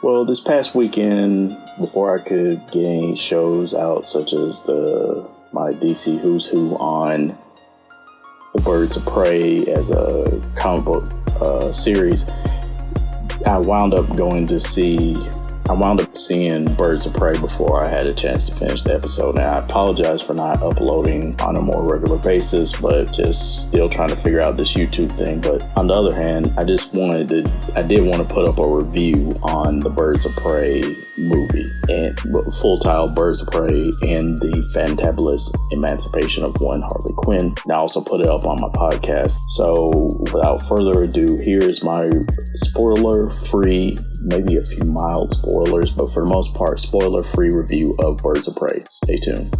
Well, this past weekend, before I could get any shows out, such as my DC Who's Who on the Birds of Prey as a comic book series, I wound up seeing Birds of Prey before I had a chance to finish the episode. And I apologize for not uploading on a more regular basis, but just still trying to figure out this YouTube thing. But on the other hand, I did want to put up a review on the Birds of Prey movie, and full title Birds of Prey and the Fantabulous Emancipation of one Harley Quinn. And I also put it up on my podcast. So without further ado, here's my spoiler-free, maybe a few mild spoilers, but for the most part, spoiler-free review of Birds of Prey. Stay tuned.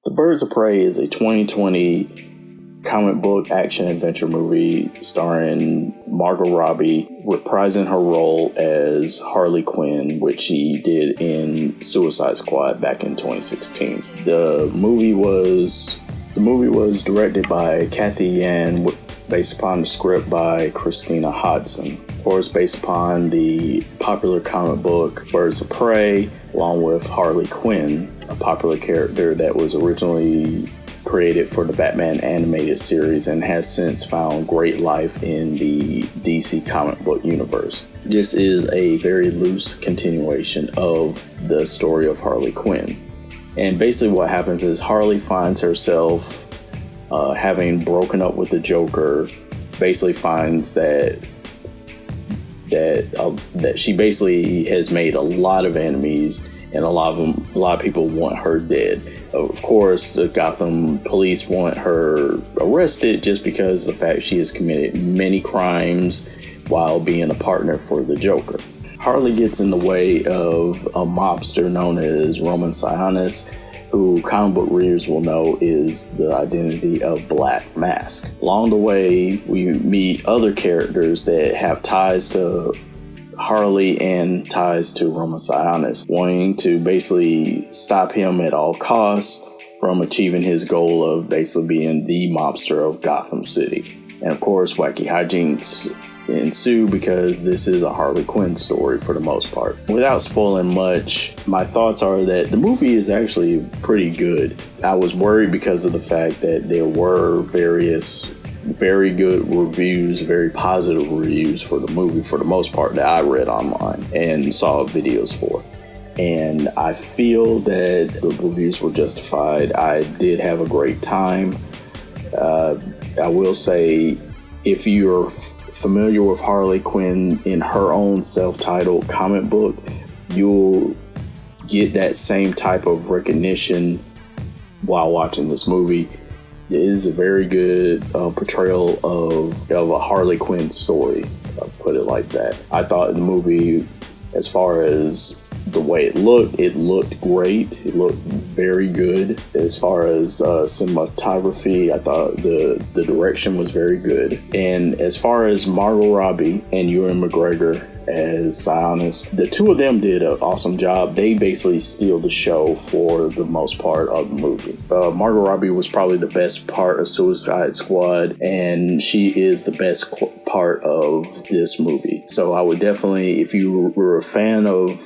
The Birds of Prey is a 2020 comic book action adventure movie starring Margot Robbie reprising her role as Harley Quinn, which she did in Suicide Squad back in 2016. The movie was directed by Kathy Yan, based upon the script by Christina Hodson. Of course, based upon the popular comic book Birds of Prey, along with Harley Quinn, a popular character that was originally created for the Batman animated series and has since found great life in the DC comic book universe. This is a very loose continuation of the story of Harley Quinn. And basically what happens is Harley finds herself having broken up with the Joker, basically finds that she basically has made a lot of enemies, and a lot of people want her dead. Of course, the Gotham police want her arrested just because of the fact she has committed many crimes while being a partner for the Joker. Harley gets in the way of a mobster known as Roman Sionis, who comic book readers will know is the identity of Black Mask. Along the way, we meet other characters that have ties to Harley and ties to Roman Sionis, wanting to basically stop him at all costs from achieving his goal of basically being the mobster of Gotham City. And of course, wacky hijinks ensue because this is a Harley Quinn story for the most part. Without spoiling much, my thoughts are that the movie is actually pretty good. I was worried because of the fact that there were various very good reviews, very positive reviews for the movie for the most part that I read online and saw videos for. And I feel that the reviews were justified. I did have a great time. I will say, if you're familiar with Harley Quinn in her own self-titled comic book, you'll get that same type of recognition while watching this movie. It is a very good portrayal of a Harley Quinn story. I'll put it like that. I thought the movie, as far as the way it looked great. It looked very good. As far as cinematography, I thought the direction was very good. And as far as Margot Robbie and Ewan McGregor as Sionis, the two of them did an awesome job. They basically steal the show for the most part of the movie. Margot Robbie was probably the best part of Suicide Squad, and she is the best part of this movie. So I would definitely, if you were a fan of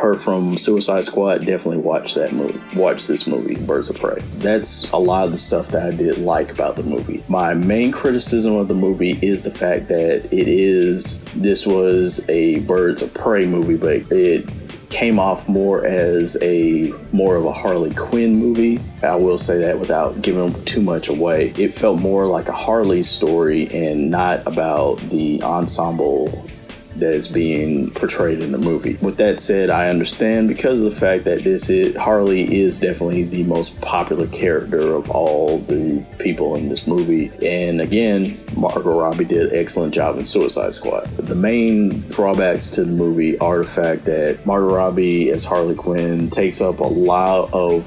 her from Suicide Squad, definitely watch this movie, Birds of Prey. That's a lot of the stuff that I did like about the movie. My main criticism of the movie is the fact that this was a Birds of Prey movie, but it came off more of a Harley Quinn movie. I will say that without giving too much away. It felt more like a Harley story and not about the ensemble that is being portrayed in the movie. With that said, I understand because of the fact that Harley is definitely the most popular character of all the people in this movie. And again, Margot Robbie did an excellent job in Suicide Squad. But the main drawbacks to the movie are the fact that Margot Robbie as Harley Quinn takes up a lot of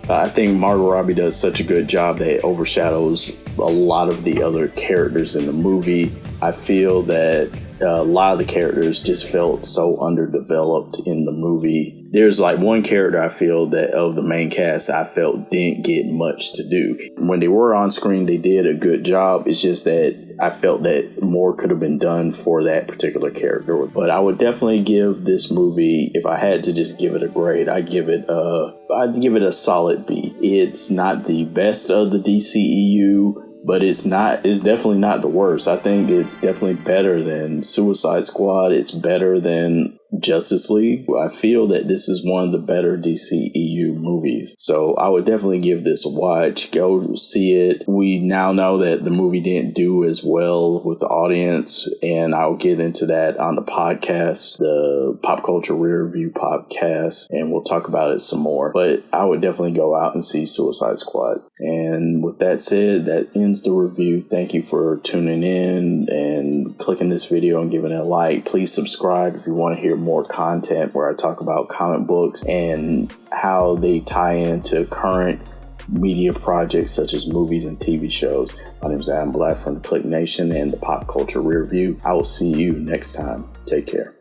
I think Margot Robbie does such a good job that it overshadows a lot of the other characters in the movie. I feel that a lot of the characters just felt so underdeveloped in the movie. There's like one character I feel that of the main cast I felt didn't get much to do. When they were on screen, they did a good job. It's just that I felt that more could have been done for that particular character. But I would definitely give this movie, if I had to just give it a grade, I'd give it a solid B. It's not the best of the DCEU, but it's definitely not the worst. I think it's definitely better than Suicide Squad. It's better than Justice League. I feel that this is one of the better DCEU movies. So I would definitely give this a watch. Go see it. We now know that the movie didn't do as well with the audience, and I'll get into that on the podcast, the Pop Culture Rear Review podcast, and we'll talk about it some more. But I would definitely go out and see Suicide Squad. And with that said, that ends the review. Thank you for tuning in and clicking this video and giving it a like. Please subscribe if you want to hear more content where I talk about comic books and how they tie into current media projects such as movies and TV shows. My name is Adam Black from the Click Nation and the Pop Culture Rear View. I will see you next time. Take care.